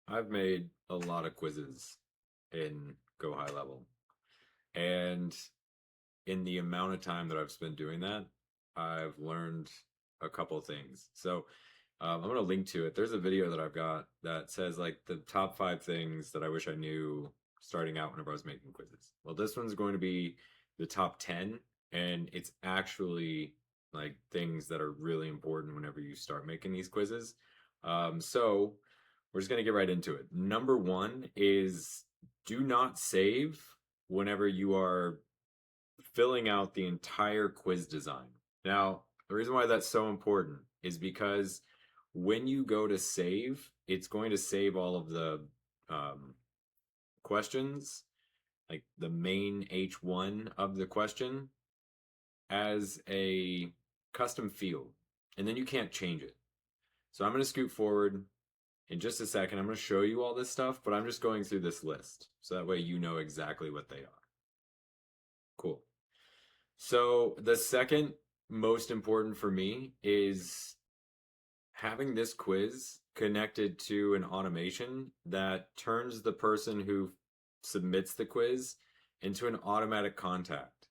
I've made a lot of quizzes in GoHighLevel, and in the amount of time that I've spent doing that, I've learned a couple things. So I'm going to link to it. There's a video that I've got that says like the top 5 things that I wish I knew starting out whenever I was making quizzes. Well, this one's going to be the top 10, and it's actually like things that are really important whenever you start making these quizzes. So we're just going to get right into it. Number one is do not save whenever you are filling out the entire quiz design. Now, the reason why that's so important is because when you go to save, it's going to save all of the um, questions, like the main H1 of the question, as a custom field. And then you can't change it. So I'm going to scoot forward in just a second. I'm going to show you all this stuff, but I'm just going through this list. So that way you know exactly what they are. Cool. So the second most important for me is having this quiz connected to an automation that turns the person who submits the quiz into an automatic contact.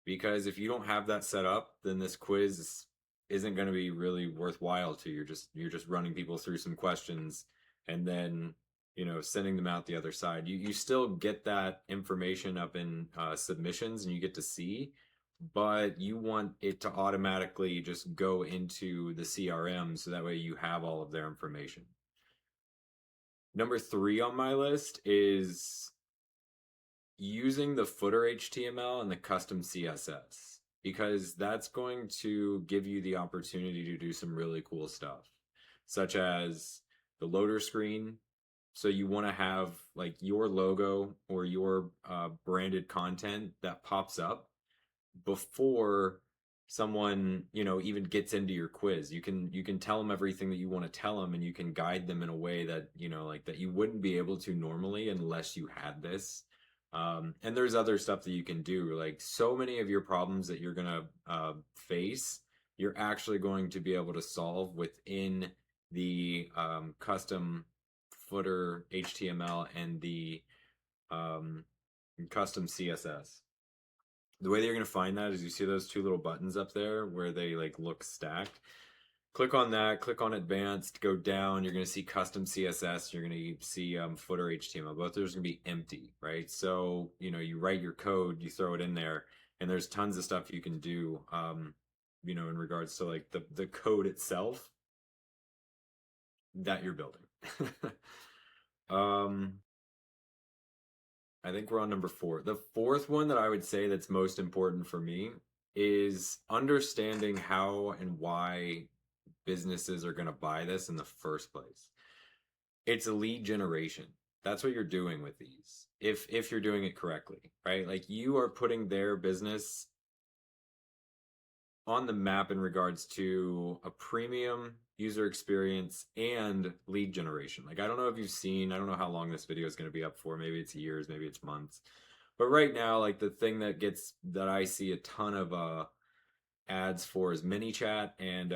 Because if you don't have that set up, then this quiz isn't going to be really worthwhile to you. You're just running people through some questions and then sending them out the other side. You still get that information up in submissions and you get to see, but you want it to automatically just go into the CRM so that way you have all of their information. Number 3 on my list is using the footer HTML and the custom CSS because that's going to give you the opportunity to do some really cool stuff, such as the loader screen. So you want to have like your logo or your branded content that pops up before someone even gets into your quiz. You can tell them everything that you want to tell them, and you can guide them in a way that like that you wouldn't be able to normally unless you had this. And there's other stuff that you can do, like so many of your problems that you're gonna face you're actually going to be able to solve within the custom footer HTML and the um, custom CSS. The way that you're going to find that is you see those 2 little buttons up there where they like look stacked. Click on that, click on advanced, go down, you're going to see custom CSS, you're going to see footer HTML. Both of those are going to be empty, right? So, you write your code, you throw it in there, and there's tons of stuff you can do, in regards to like the code itself that you're building. um, I think we're on number 4. The fourth one that I would say that's most important for me is understanding how and why businesses are going to buy this in the first place. It's a lead generation. That's what you're doing with these. If you're doing it correctly, right? Like you are putting their business on the map in regards to a premium user experience and lead generation. Like I don't know if you've seen, I don't know how long this video is going to be up for. Maybe it's years, maybe it's months. But right now, like the thing that I see a ton of ads for is ManyChat and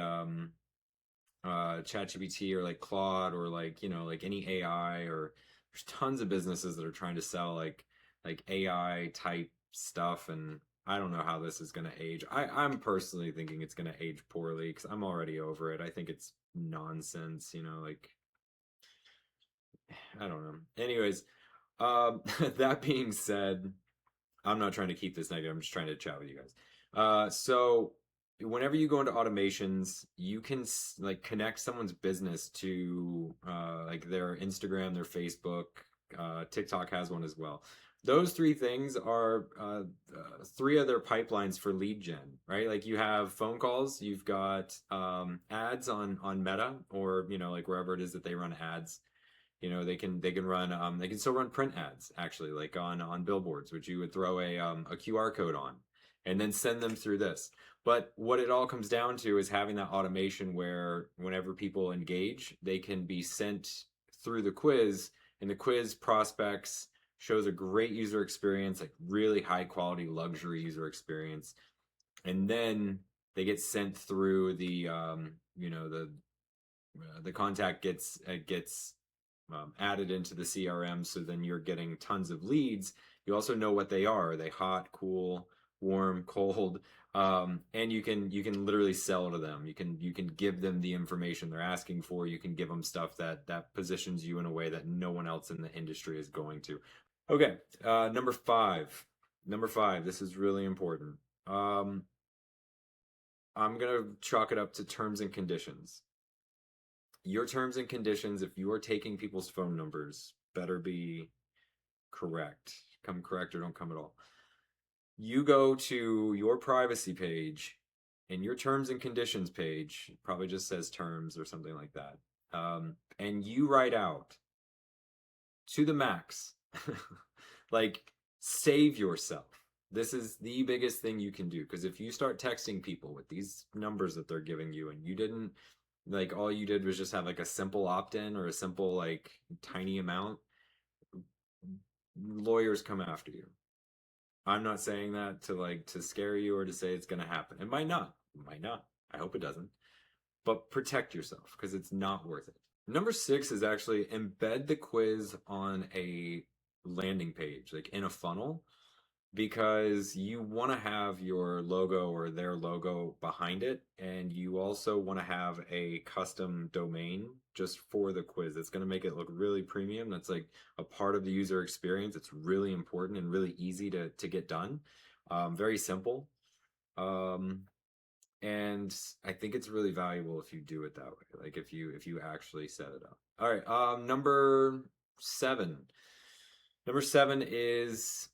ChatGPT or like Claude or like like any AI, or there's tons of businesses that are trying to sell like AI type stuff, and I don't know how this is going to age. I'm personally thinking it's going to age poorly because I'm already over it. I think it's nonsense, like I don't know. Anyways, that being said, I'm not trying to keep this negative. I'm just trying to chat with you guys. So whenever you go into automations, you can like connect someone's business to like their Instagram, their Facebook, TikTok has one as well. Those 3 things are 3 other pipelines for lead gen, right? Like you have phone calls, you've got ads on Meta or like wherever it is that they run ads. They can run they can still run print ads actually, like on billboards, which you would throw a QR code on and then send them through this. But what it all comes down to is having that automation where whenever people engage, they can be sent through the quiz, and the quiz prospects shows a great user experience, like really high quality luxury user experience, and then they get sent through the the contact gets added into the CRM, so then you're getting tons of leads. You also know what they are. Are they hot, cool, warm, cold? And you can literally sell to them. You can give them the information they're asking for. You can give them stuff that positions you in a way that no one else in the industry is going to. Okay, number five. Number five. This is really important. I'm gonna chalk it up to terms and conditions. Your terms and conditions, if you are taking people's phone numbers, better be correct. Come correct or don't come at all. You go to your privacy page, and your terms and conditions page probably just says terms or something like that. And you write out to the max, like, save yourself. This is the biggest thing you can do, because if you start texting people with these numbers that they're giving you, and you didn't, like, all you did was just have like a simple opt-in or a simple like tiny amount, lawyers come after you. I'm not saying that to scare you or to say it's going to happen. It might not. It might not. I hope it doesn't. But protect yourself, because it's not worth it. Number 6 is actually embed the quiz on a landing page, like in a funnel, because you want to have your logo or their logo behind it, and you also want to have a custom domain just for the quiz. It's going to make it look really premium. That's like a part of the user experience. It's really important and really easy to get done. Very simple. And I think it's really valuable if you do it that way, like if you actually set it up. All right, number 7. Number 7 is,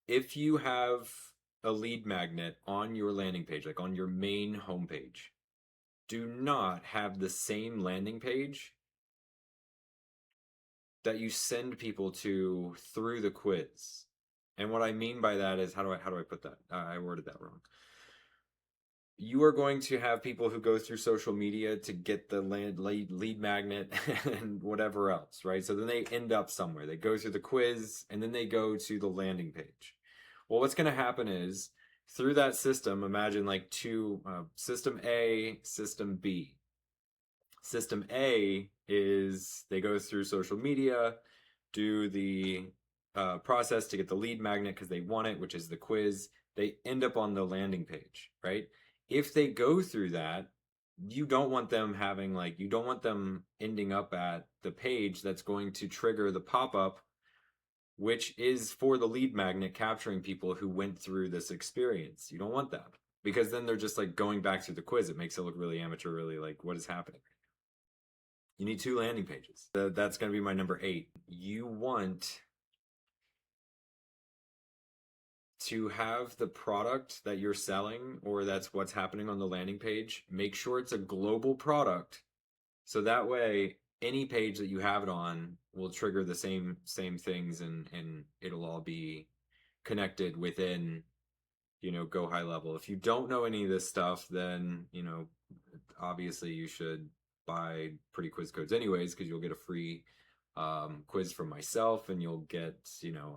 if you have a lead magnet on your landing page, like on your main homepage, do not have the same landing page that you send people to through the quiz. And what I mean by that is, how do I put that? I worded that wrong. You are going to have people who go through social media to get the lead magnet and whatever else, right? So then they end up somewhere. They go through the quiz, and then they go to the landing page. Well, what's going to happen is, through that system, imagine like two, system A, system B. System A is they go through social media, do the process to get the lead magnet because they want it, which is the quiz. They end up on the landing page, right? If they go through that, you don't want them ending up at the page that's going to trigger the pop-up, which is for the lead magnet capturing people who went through this experience. You don't want that, because then they're just like going back through the quiz. It makes it look really amateur, really like, what is happening? You need 2 landing pages. That's going to be my number 8. You want to have the product that you're selling, or that's what's happening on the landing page, make sure it's a global product, so that way any page that you have it on will trigger the same things, and it'll all be connected within, GoHighLevel. If you don't know any of this stuff, then obviously you should buy PrettyQuizCodes anyways, because you'll get a free quiz from myself, and you'll get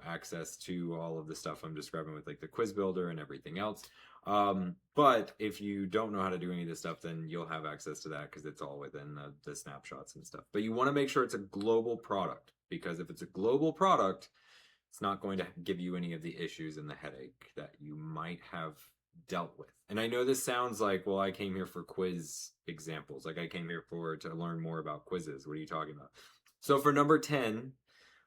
access to all of the stuff I'm describing with like the quiz builder and everything else. But if you don't know how to do any of this stuff, then you'll have access to that because it's all within the snapshots and stuff. But you want to make sure it's a global product, because if it's a global product, it's not going to give you any of the issues and the headache that you might have dealt with. And I know this sounds like, well, I came here for quiz examples. Like, I came here to learn more about quizzes. What are you talking about? So for number 10,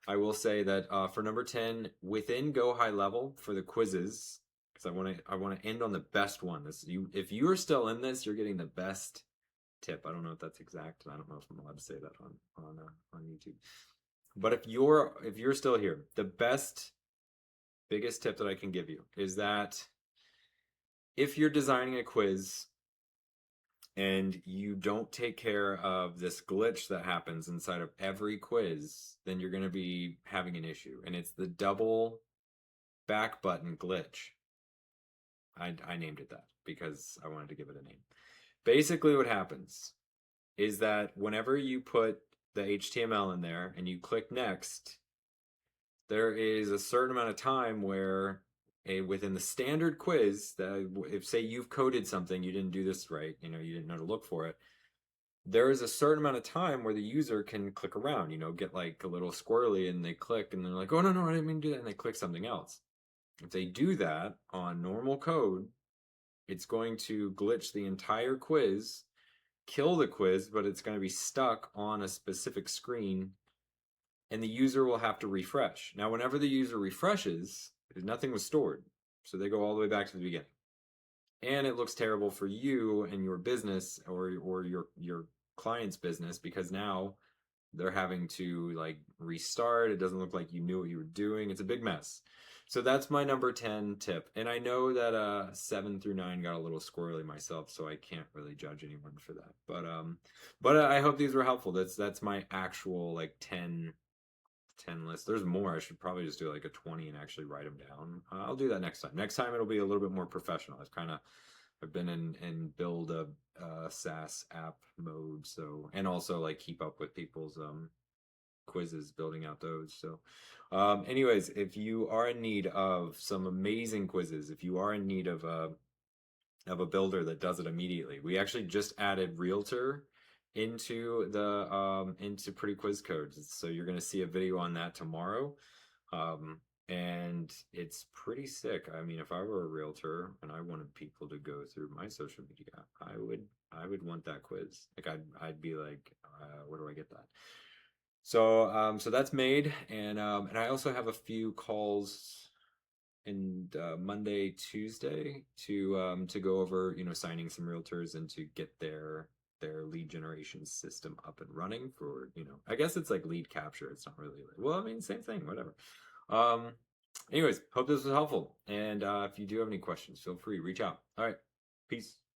I will say that for number 10, within GoHighLevel for the quizzes, because I want to end on the best one. If you are still in this, you're getting the best tip. I don't know if that's exact. I don't know if I'm allowed to say that on YouTube. But if you're still here, the biggest tip that I can give you is that if you're designing a quiz and you don't take care of this glitch that happens inside of every quiz, then you're going to be having an issue. And it's the double back button glitch. I named it that because I wanted to give it a name. Basically what happens is that whenever you put the HTML in there and you click next, there is a certain amount of time where within the standard quiz, that if say you've coded something, you didn't do this right, you didn't know to look for it, there is a certain amount of time where the user can click around, get like a little squirrely and they click and they're like, oh, no, no, I didn't mean to do that. And they click something else. If they do that on normal code, it's going to glitch the entire quiz, kill the quiz, but it's going to be stuck on a specific screen and the user will have to refresh. Now, whenever the user refreshes, nothing was stored. So they go all the way back to the beginning. And it looks terrible for you and your business or your client's business because now they're having to like restart. It doesn't look like you knew what you were doing. It's a big mess. So that's my number 10 tip. And I know that 7 through 9 got a little squirrely myself, so I can't really judge anyone for that. But I hope these were helpful. That's my actual like 10 list. There's more. I should probably just do like a 20 and actually write them down. I'll do that next time. Next time it'll be a little bit more professional. I've been in build a SaaS app mode, so and also like keep up with people's quizzes, building out those. So anyways, if you are in need of some amazing quizzes, if you are in need of a builder that does it immediately, we actually just added Realtor into PrettyQuizCodes. So you're going to see a video on that tomorrow. And it's pretty sick. I mean, if I were a realtor and I wanted people to go through my social media, I would want that quiz. Like I'd be like, where do I get that? So that's made, and I also have a few calls in Monday, Tuesday to go over signing some realtors and to get their lead generation system up and running for I guess it's like lead capture. It's not really well, I mean, same thing, whatever. Um, anyways, hope this was helpful. And if you do have any questions, feel free, reach out. All right, peace.